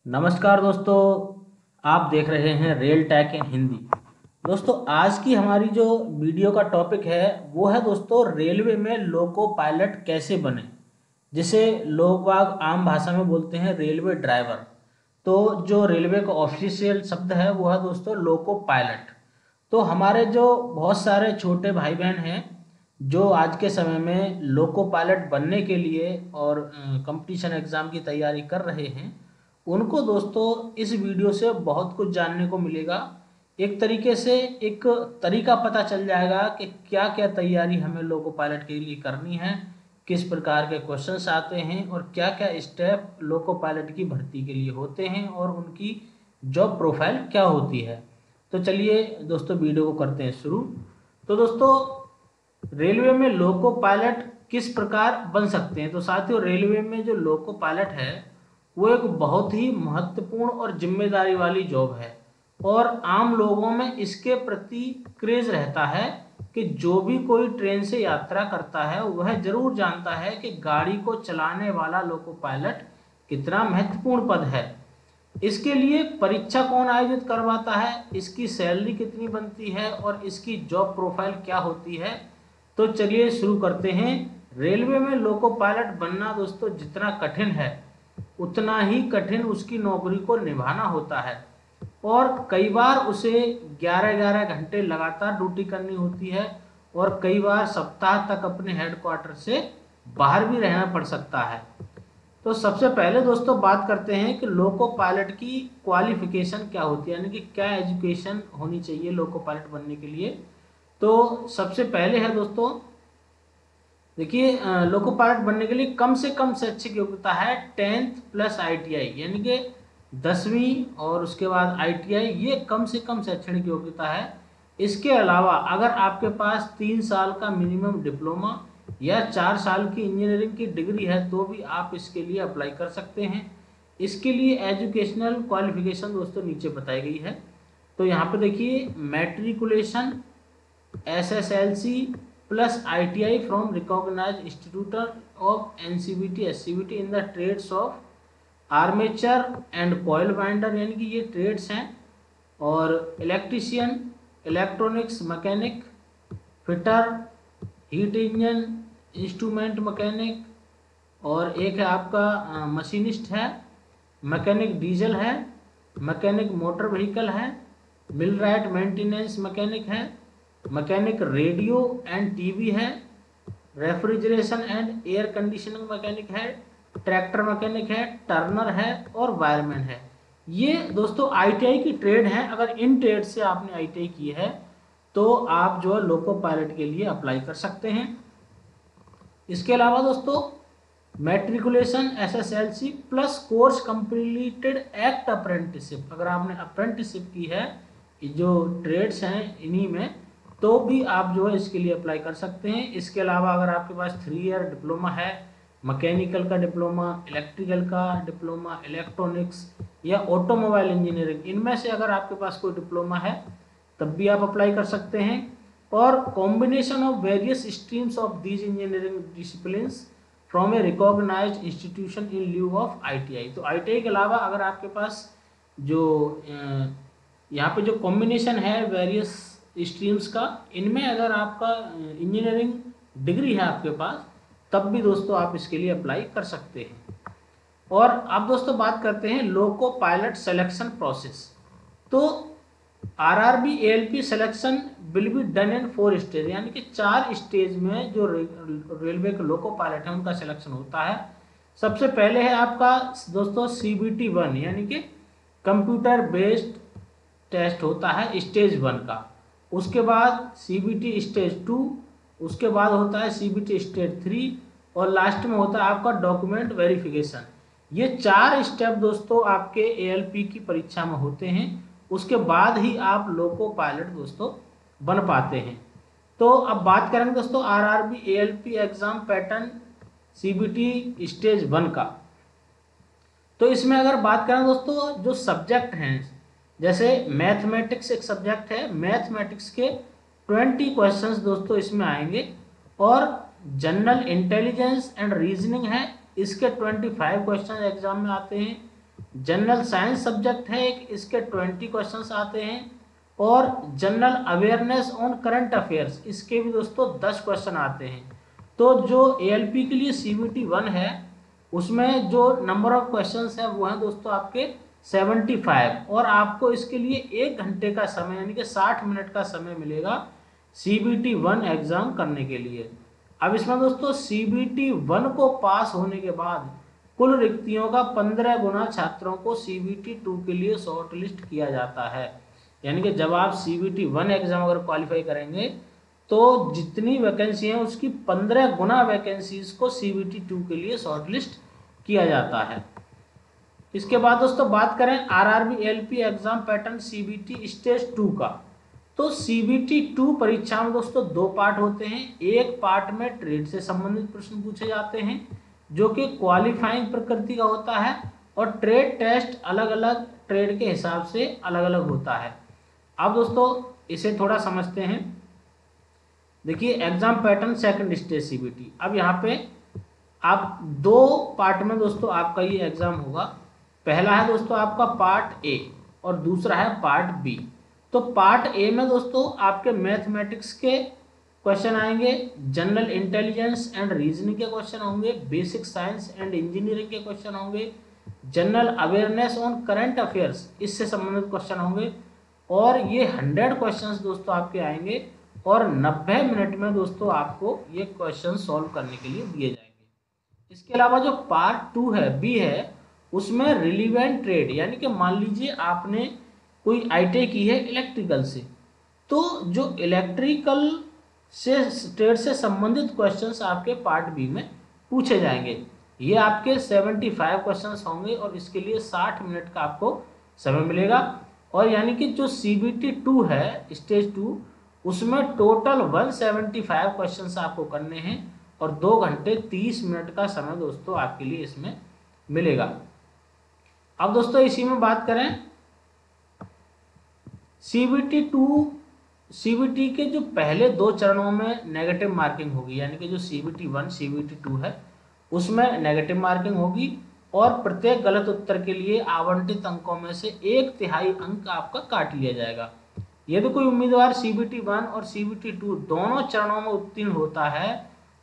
नमस्कार दोस्तों, आप देख रहे हैं रेल टैक इन हिंदी। दोस्तों, आज की हमारी जो वीडियो का टॉपिक है वो है दोस्तों रेलवे में लोको पायलट कैसे बने, जिसे लोग बाग आम भाषा में बोलते हैं रेलवे ड्राइवर। तो जो रेलवे का ऑफिशियल शब्द है वो है दोस्तों लोको पायलट। तो हमारे जो बहुत सारे छोटे भाई बहन हैं जो आज के समय में लोको पायलट बनने के लिए और कंपटीशन एग्ज़ाम की तैयारी कर रहे हैं, उनको दोस्तों इस वीडियो से बहुत कुछ जानने को मिलेगा। एक तरीके से एक तरीका पता चल जाएगा कि क्या क्या तैयारी हमें लोको पायलट के लिए करनी है, किस प्रकार के क्वेश्चंस आते हैं और क्या क्या स्टेप लोको पायलट की भर्ती के लिए होते हैं और उनकी जॉब प्रोफाइल क्या होती है। तो चलिए दोस्तों वीडियो को करते हैं शुरू। तो दोस्तों, रेलवे में लोको पायलट किस प्रकार बन सकते हैं। तो साथियों, रेलवे में जो लोको पायलट है वो एक बहुत ही महत्वपूर्ण और जिम्मेदारी वाली जॉब है और आम लोगों में इसके प्रति क्रेज रहता है कि जो भी कोई ट्रेन से यात्रा करता है वह जरूर जानता है कि गाड़ी को चलाने वाला लोको पायलट कितना महत्वपूर्ण पद है। इसके लिए परीक्षा कौन आयोजित करवाता है, इसकी सैलरी कितनी बनती है और इसकी जॉब प्रोफाइल क्या होती है। तो चलिए शुरू करते हैं। रेलवे में लोको पायलट बनना दोस्तों जितना कठिन है उतना ही कठिन उसकी नौकरी को निभाना होता है और कई बार उसे 11-11 घंटे लगातार ड्यूटी करनी होती है और कई बार सप्ताह तक अपने हेडक्वार्टर से बाहर भी रहना पड़ सकता है। तो सबसे पहले दोस्तों बात करते हैं कि लोको पायलट की क्वालिफिकेशन क्या होती है, यानी कि क्या एजुकेशन होनी चाहिए लोको पायलट बनने के लिए। तो सबसे पहले है दोस्तों, देखिए, लोको पायलट बनने के लिए कम से कम शैक्षिक योग्यता है 10th प्लस ITI, यानी कि 10वीं और उसके बाद ITI, ये कम से कम शैक्षणिक योग्यता है। इसके अलावा अगर आपके पास 3 साल का मिनिमम डिप्लोमा या 4 साल की इंजीनियरिंग की डिग्री है तो भी आप इसके लिए अप्लाई कर सकते हैं। इसके लिए एजुकेशनल क्वालिफिकेशन दोस्तों नीचे बताई गई है। तो यहाँ पे देखिए, matriculation SSLC plus ITI from recognized institute of NCVT SCVT in the trades of armature and coil binder, यानी कि ये ट्रेड्स हैं, और electrician, electronics mechanic, fitter, heat engine instrument mechanic, और एक है आपका मशीनिस्ट है, मैकेनिक डीजल है, मैकेनिक मोटर व्हीकल है, मिलराइट मेंटेनेंस मैकेनिक है, मैकेनिक रेडियो एंड टीवी है, refrigeration and air conditioning mechanic है, ट्रैक्टर मैकेनिक है, टर्नर है और वायरमैन है। ये दोस्तों ITI की ट्रेड हैं। अगर इन ट्रेड से आपने ITI की है तो आप जो है लोको पायलट के लिए अप्लाई कर सकते हैं। इसके अलावा दोस्तों, matriculation SSLC plus course completed act apprenticeship, अगर आपने अप्रेंटिसशिप की है जो ट्रेड्स हैं इन्हीं में, तो भी आप जो है इसके लिए अप्लाई कर सकते हैं। इसके अलावा अगर आपके पास 3 ईयर डिप्लोमा है, मैकेनिकल का डिप्लोमा, इलेक्ट्रिकल का डिप्लोमा, इलेक्ट्रॉनिक्स या ऑटोमोबाइल इंजीनियरिंग, इनमें से अगर आपके पास कोई डिप्लोमा है तब भी आप अप्लाई कर सकते हैं। और combination of various streams of these engineering disciplines from a recognised institution in lieu of ITI। तो ITI के अलावा अगर आपके पास जो यहाँ पे जो कॉम्बिनेशन है वेरियस स्ट्रीम्स का, इनमें अगर आपका इंजीनियरिंग डिग्री है आपके पास, तब भी दोस्तों आप इसके लिए अप्लाई कर सकते हैं। और अब दोस्तों बात करते हैं लोको पायलट सिलेक्शन प्रोसेस। तो RRB ALP selection will be done in 4 stage, यानी कि 4 स्टेज में जो रेलवे के लोको पायलट है उनका सिलेक्शन होता है। सबसे पहले है आपका दोस्तों CBT 1, यानी कि कंप्यूटर बेस्ड टेस्ट होता है स्टेज 1 का। उसके बाद CBT स्टेज 2, उसके बाद होता है CBT स्टेज 3 और लास्ट में होता है आपका डॉक्यूमेंट वेरिफिकेशन। ये 4 स्टेप दोस्तों आपके ALP की परीक्षा में होते हैं। उसके बाद ही आप लोको पायलट दोस्तों बन पाते हैं। तो अब बात करेंगे दोस्तों RRB ALP exam pattern CBT stage 1 का। तो इसमें अगर बात करें दोस्तों, जो सब्जेक्ट हैं, जैसे मैथमेटिक्स एक सब्जेक्ट है, मैथमेटिक्स के 20 क्वेश्चंस दोस्तों इसमें आएंगे, और जनरल इंटेलिजेंस एंड रीजनिंग है, इसके 25 क्वेश्चन एग्जाम में आते हैं। जनरल साइंस सब्जेक्ट है एक, इसके 20 क्वेश्चंस आते हैं। और general awareness on current affairs, इसके भी दोस्तों 10 क्वेश्चन आते हैं। तो जो एएलपी के लिए सीबीटी 1 है उसमें जो नंबर ऑफ क्वेश्चंस है वो है दोस्तों आपके 75, और आपको इसके लिए 1 घंटे का समय यानी कि 60 मिनट का समय मिलेगा सीबीटी 1 एग्जाम करने के लिए। अब इसमें दोस्तों सीबीटी 1 को पास होने के बाद कुल रिक्तियों का 15 गुना छात्रों को सीबीटी 2 के लिए शॉर्ट लिस्ट किया जाता है। यानी कि जब आप सीबीटी 1 एग्जाम अगर क्वालिफाई करेंगे तो जितनी वैकेंसी है उसकी 15 गुना वैकेंसीज को सीबीटी 2 के लिए शॉर्ट लिस्ट किया जाता है। इसके बाद दोस्तों बात करें RRB ALP exam pattern CBT stage 2 का, तो सीबीटी 2 परीक्षा में दोस्तों 2 पार्ट होते हैं। एक पार्ट में ट्रेड से संबंधित प्रश्न पूछे जाते हैं जो कि क्वालिफाइंग प्रकृति का होता है, और ट्रेड टेस्ट अलग अलग ट्रेड के हिसाब से अलग अलग होता है। अब दोस्तों इसे थोड़ा समझते हैं। देखिए exam pattern second stage CBT, अब यहाँ पे आप 2 पार्ट में दोस्तों आपका ये एग्जाम होगा। पहला है दोस्तों आपका पार्ट ए और दूसरा है पार्ट बी। तो पार्ट ए में दोस्तों आपके मैथमेटिक्स के क्वेश्चन आएंगे, जनरल इंटेलिजेंस एंड रीजनिंग के क्वेश्चन होंगे, बेसिक साइंस एंड इंजीनियरिंग के क्वेश्चन होंगे, general awareness on current affairs इससे संबंधित क्वेश्चन होंगे। और ये 100 क्वेश्चंस दोस्तों आपके आएंगे और 90 मिनट में दोस्तों आपको ये क्वेश्चन सॉल्व करने के लिए दिए जाएंगे। इसके अलावा जो पार्ट 2 है बी है उसमें रिलीवेंट ट्रेड, यानी कि मान लीजिए आपने कोई आईटीआई की है इलेक्ट्रिकल से, तो जो इलेक्ट्रिकल से ट्रेड से संबंधित क्वेश्चंस आपके पार्ट बी में पूछे जाएंगे। ये आपके 75 क्वेश्चंस होंगे और इसके लिए 60 मिनट का आपको समय मिलेगा। और यानी कि जो सीबीटी 2 है स्टेज 2 उसमें टोटल 175 क्वेश्चंस आपको करने हैं और 2 घंटे 30 मिनट का समय दोस्तों आपके लिए इसमें मिलेगा। अब दोस्तों इसी में बात करें सीबीटी के जो पहले 2 चरणों में नेगेटिव मार्किंग होगी, यानी कि जो सीबीटी 1 सीबीटी 2 है उसमें नेगेटिव मार्किंग होगी और प्रत्येक गलत उत्तर के लिए आवंटित अंकों में से 1/3 अंक आपका काट लिया जाएगा। यदि कोई उम्मीदवार सीबीटी 1 और सीबीटी 2 दोनों चरणों में उत्तीर्ण होता है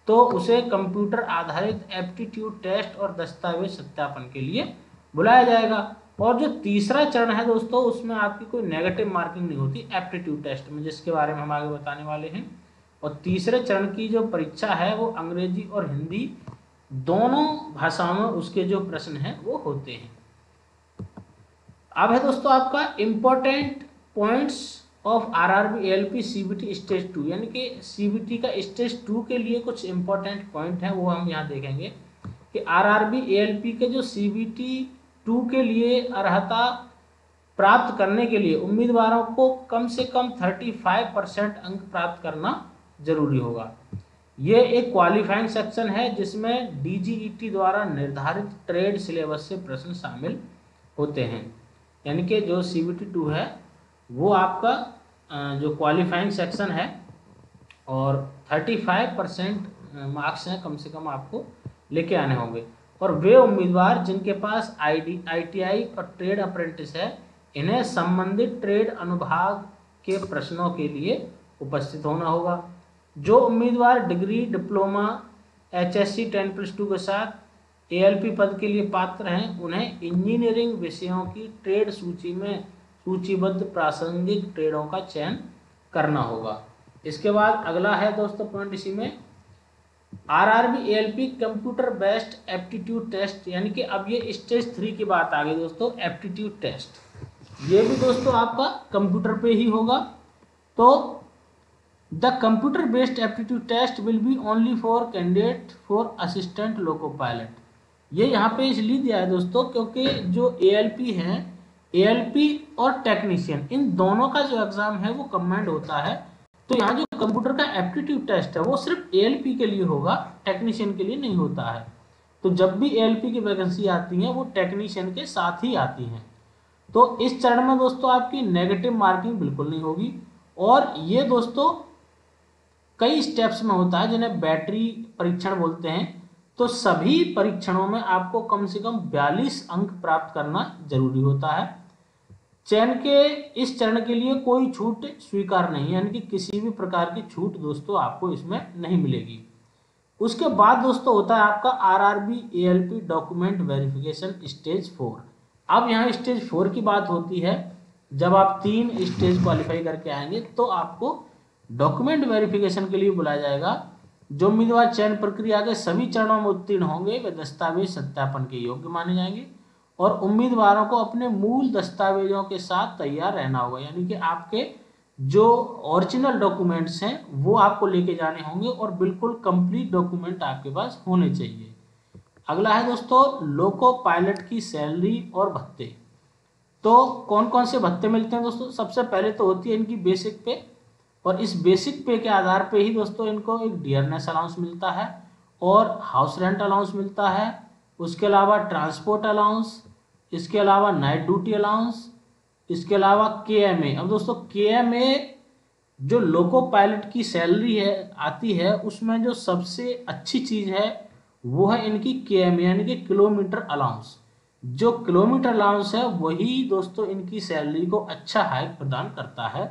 तो उसे कंप्यूटर आधारित एप्टीट्यूड टेस्ट और दस्तावेज सत्यापन के लिए बुलाया जाएगा। और जो तीसरा चरण है दोस्तों उसमें आपकी कोई नेगेटिव मार्किंग नहीं होती एप्टीट्यूड टेस्ट में, जिसके बारे में हम आगे बताने वाले हैं। और तीसरे चरण की जो परीक्षा है वो अंग्रेजी और हिंदी दोनों भाषाओं में उसके जो प्रश्न हैं वो होते हैं। अब है दोस्तों आपका important points of RRB ALP CBT stage 2, यानी कि सीबीटी का स्टेज 2 के लिए कुछ इम्पोर्टेंट पॉइंट है वो हम यहाँ देखेंगे कि आरआरबी एएलपी के जो सीबीटी 2 के लिए अर्हता प्राप्त करने के लिए उम्मीदवारों को कम से कम 35% अंक प्राप्त करना जरूरी होगा। ये एक क्वालिफाइंग सेक्शन है जिसमें डीजीईटी द्वारा निर्धारित ट्रेड सिलेबस से प्रश्न शामिल होते हैं। यानी कि जो सीबीटी 2 है वो आपका जो क्वालिफाइंग सेक्शन है और 35% मार्क्स हैं कम से कम आपको लेके आने होंगे। और वे उम्मीदवार जिनके पास आईटीआई और ट्रेड अप्रेंटिस है इन्हें संबंधित ट्रेड अनुभाग के प्रश्नों के लिए उपस्थित होना होगा। जो उम्मीदवार डिग्री डिप्लोमा एचएससी 10+2 के साथ एएलपी पद के लिए पात्र हैं उन्हें इंजीनियरिंग विषयों की ट्रेड सूची में सूचीबद्ध प्रासंगिक ट्रेडों का चयन करना होगा। इसके बाद अगला है दोस्तों पॉइंट इसी में RRB ALP computer based aptitude test, यानी कि अब ये स्टेज 3 की बात आ गई दोस्तों। एप्टीट्यूड टेस्ट ये भी दोस्तों आपका कंप्यूटर पे ही होगा। तो the computer based aptitude test will be only for candidate for assistant loco pilot. ये यहाँ पे इसलिए दिया है दोस्तों क्योंकि जो एएलपी है एएलपी और टेक्नीशियन इन दोनों का जो एग्जाम है वो कंबाइंड होता है। तो यहाँ जो कंप्यूटर का एप्टीट्यूड टेस्ट है वो सिर्फ एएलपी के लिए होगा, टेक्नीशियन के लिए नहीं होता है। तो जब भी एएलपी की वैकेंसी आती है वो टेक्नीशियन के साथ ही आती हैं। तो इस चरण में दोस्तों आपकी नेगेटिव मार्किंग बिल्कुल नहीं होगी। और ये दोस्तों कई स्टेप्स में होता है जिन्हें बैटरी परीक्षण बोलते हैं। तो सभी परीक्षणों में आपको कम से कम 42 अंक प्राप्त करना जरूरी होता है। चयन के इस चरण के लिए कोई छूट स्वीकार नहीं है, यानी कि किसी भी प्रकार की छूट दोस्तों आपको इसमें नहीं मिलेगी। उसके बाद दोस्तों होता है आपका RRB ALP document verification stage 4। अब यहाँ स्टेज 4 की बात होती है। जब आप 3 स्टेज क्वालिफाई करके आएंगे तो आपको डॉक्यूमेंट वेरिफिकेशन के लिए बुलाया जाएगा। जो उम्मीदवार चयन प्रक्रिया के सभी चरणों में उत्तीर्ण होंगे वे दस्तावेज सत्यापन के योग्य माने जाएंगे और उम्मीदवारों को अपने मूल दस्तावेजों के साथ तैयार रहना होगा, यानी कि आपके जो ओरिजिनल डॉक्यूमेंट्स हैं वो आपको लेके जाने होंगे और बिल्कुल कंप्लीट डॉक्यूमेंट आपके पास होने चाहिए। अगला है दोस्तों लोको पायलट की सैलरी और भत्ते। तो कौन कौन से भत्ते मिलते हैं दोस्तों? सबसे पहले तो होती है इनकी बेसिक पे, और इस बेसिक पे के आधार पे ही दोस्तों इनको एक डियरनेस अलाउंस मिलता है और हाउस रेंट अलाउंस मिलता है। उसके अलावा ट्रांसपोर्ट अलाउंस, इसके अलावा नाइट ड्यूटी अलाउंस, इसके अलावा केएमए। अब दोस्तों केएमए जो लोको पायलट की सैलरी है आती है उसमें जो सबसे अच्छी चीज़ है वो है इनकी केएमए यानी कि किलोमीटर अलाउंस। जो किलोमीटर अलाउंस है वही दोस्तों इनकी सैलरी को अच्छा हाइक प्रदान करता है।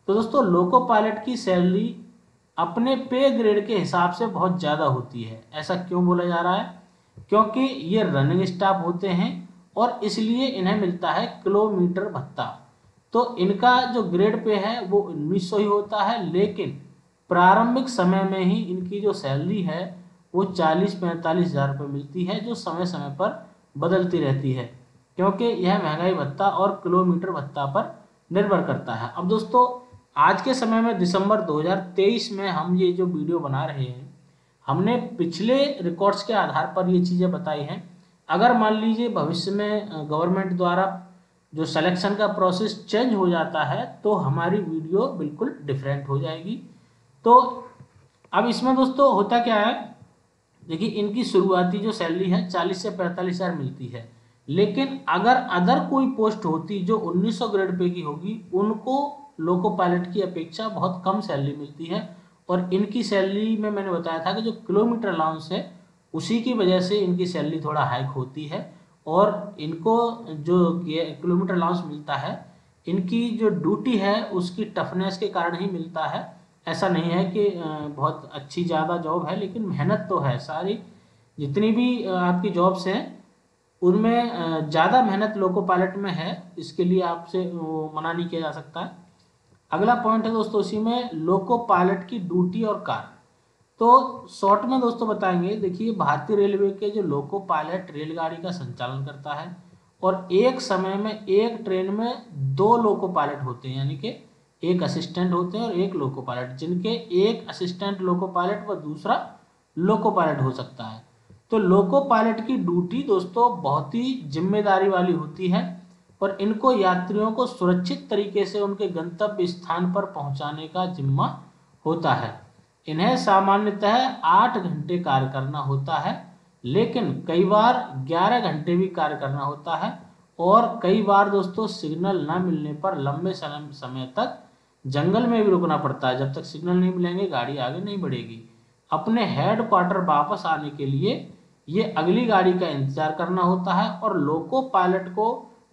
तो दोस्तों लोको पायलट की सैलरी अपने पे ग्रेड के हिसाब से बहुत ज़्यादा होती है। ऐसा क्यों बोला जा रहा है? क्योंकि ये रनिंग स्टाफ होते हैं और इसलिए इन्हें मिलता है किलोमीटर भत्ता। तो इनका जो ग्रेड पे है वो 1900 ही होता है, लेकिन प्रारंभिक समय में ही इनकी जो सैलरी है वो 40-45 हज़ार रुपये मिलती है, जो समय समय पर बदलती रहती है क्योंकि यह महंगाई भत्ता और किलोमीटर भत्ता पर निर्भर करता है। अब दोस्तों आज के समय में दिसंबर 2023 में हम ये जो वीडियो बना रहे हैं हमने पिछले रिकॉर्ड्स के आधार पर ये चीज़ें बताई हैं। अगर मान लीजिए भविष्य में गवर्नमेंट द्वारा जो सिलेक्शन का प्रोसेस चेंज हो जाता है तो हमारी वीडियो बिल्कुल डिफरेंट हो जाएगी। तो अब इसमें दोस्तों होता क्या है, देखिए इनकी शुरुआती जो सैलरी है 40 से 45 हज़ार मिलती है, लेकिन अगर अदर कोई पोस्ट होती जो 1900 ग्रेड पे की होगी उनको लोको पायलट की अपेक्षा बहुत कम सैलरी मिलती है। और इनकी सैलरी में मैंने बताया था कि जो किलोमीटर अलाउंस है उसी की वजह से इनकी सैलरी थोड़ा हाइक होती है और इनको जो किलोमीटर अलाउंस मिलता है इनकी जो ड्यूटी है उसकी टफनेस के कारण ही मिलता है। ऐसा नहीं है कि बहुत अच्छी ज़्यादा जॉब है, लेकिन मेहनत तो है। सारी जितनी भी आपकी जॉब्स हैं उनमें ज़्यादा मेहनत लोको पायलट में है, इसके लिए आपसे मना नहीं किया जा सकता है। अगला पॉइंट है दोस्तों इसी में लोको पायलट की ड्यूटी और कार्य। तो शॉर्ट में दोस्तों बताएंगे, देखिए भारतीय रेलवे के जो लोको पायलट रेलगाड़ी का संचालन करता है और एक समय में एक ट्रेन में 2 लोको पायलट होते हैं, यानी कि एक असिस्टेंट होते हैं और एक लोको पायलट, जिनके एक असिस्टेंट लोको पायलट व दूसरा लोको पायलट हो सकता है। तो लोको पायलट की ड्यूटी दोस्तों बहुत ही जिम्मेदारी वाली होती है और इनको यात्रियों को सुरक्षित तरीके से उनके गंतव्य स्थान पर पहुंचाने का जिम्मा होता है। इन्हें सामान्यतः 8 घंटे कार्य करना होता है, लेकिन कई बार 11 घंटे भी कार्य करना होता है और कई बार दोस्तों सिग्नल न मिलने पर लंबे समय तक जंगल में भी रुकना पड़ता है। जब तक सिग्नल नहीं मिलेंगे गाड़ी आगे नहीं बढ़ेगी। अपने हेड क्वार्टर वापस आने के लिए ये अगली गाड़ी का इंतजार करना होता है और लोको पायलट को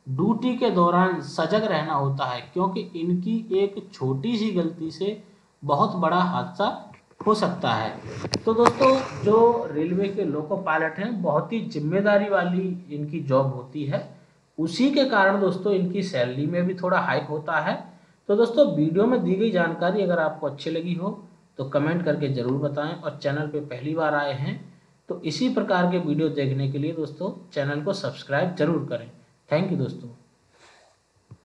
ड्यूटी के दौरान सजग रहना होता है, क्योंकि इनकी एक छोटी सी गलती से बहुत बड़ा हादसा हो सकता है। तो दोस्तों जो रेलवे के लोको पायलट हैं बहुत ही जिम्मेदारी वाली इनकी जॉब होती है, उसी के कारण दोस्तों इनकी सैलरी में भी थोड़ा हाइक होता है। तो दोस्तों वीडियो में दी गई जानकारी अगर आपको अच्छी लगी हो तो कमेंट करके ज़रूर बताएं और चैनल पे पहली बार आए हैं तो इसी प्रकार के वीडियो देखने के लिए दोस्तों चैनल को सब्सक्राइब जरूर करें। थैंक यू दोस्तों।